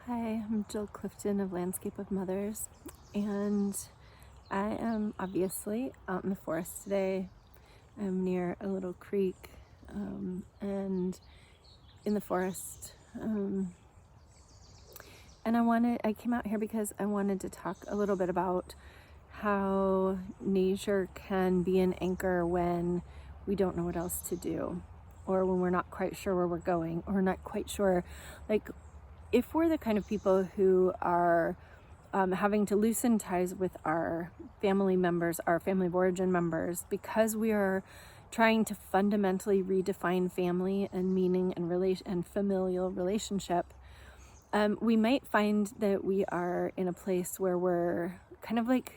Hi, I'm Jill Clifton of Landscape of Mothers, and I am obviously out in the forest today. I'm near a little creek and in the forest. And I came out here because I wanted to talk a little bit about how nature can be an anchor when we don't know what else to do, or when we're not quite sure where we're going, or not quite sure, like, if we're the kind of people who are having to loosen ties with our family members, our family of origin members, because we are trying to fundamentally redefine family and meaning and familial relationship, we might find that we are in a place where we're kind of like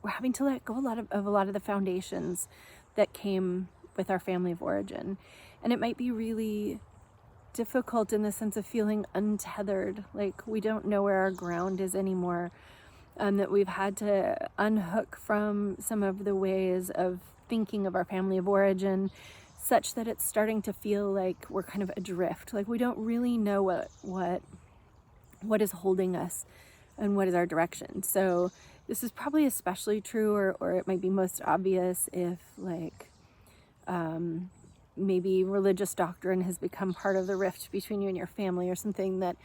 we're having to let go of a lot of the foundations that came with our family of origin, and it might be really difficult in the sense of feeling untethered, like we don't know where our ground is anymore, that we've had to unhook from some of the ways of thinking of our family of origin, such that it's starting to feel like we're kind of adrift, like we don't really know what is holding us and what is our direction. So this is probably especially true, or it might be most obvious if maybe religious doctrine has become part of the rift between you and your family, or something that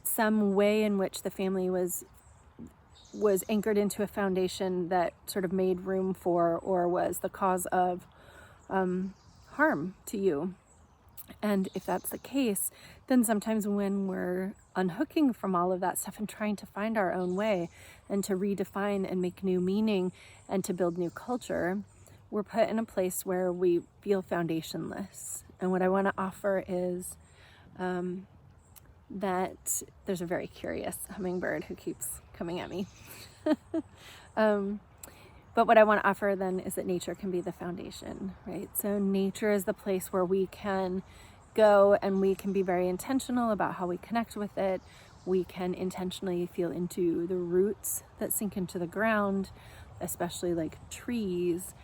some way in which the family was anchored into a foundation that sort of made room for, or was the cause of harm to you. And if that's the case, then sometimes when we're unhooking from all of that stuff and trying to find our own way and to redefine and make new meaning and to build new culture, we're put in a place where we feel foundationless. And what I want to offer is that there's a very curious hummingbird who keeps coming at me. But what I want to offer then is that nature can be the foundation, right? So nature is the place where we can go and we can be very intentional about how we connect with it. We can intentionally feel into the roots that sink into the ground, especially like trees,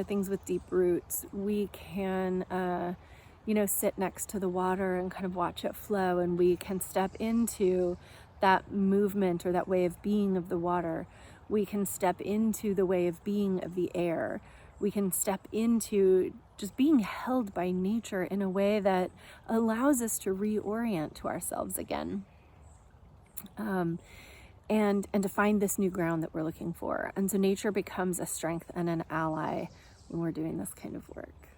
things with deep roots. We can, sit next to the water and kind of watch it flow, and we can step into that movement or that way of being of the water. We can step into the way of being of the air. We can step into just being held by nature in a way that allows us to reorient to ourselves again. And to find this new ground that we're looking for. And so nature becomes a strength and an ally when we're doing this kind of work.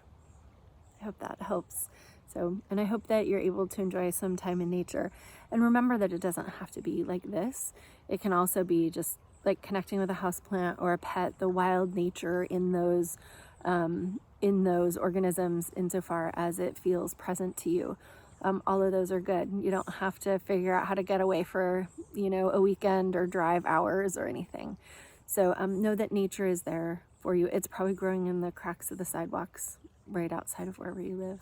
I hope that helps. And I hope that you're able to enjoy some time in nature. And remember that it doesn't have to be like this. It can also be just like connecting with a houseplant or a pet, the wild nature in those organisms, insofar as it feels present to you. All of those are good. You don't have to figure out how to get away for, a weekend or drive hours or anything. So know that nature is there for you. It's probably growing in the cracks of the sidewalks right outside of wherever you live.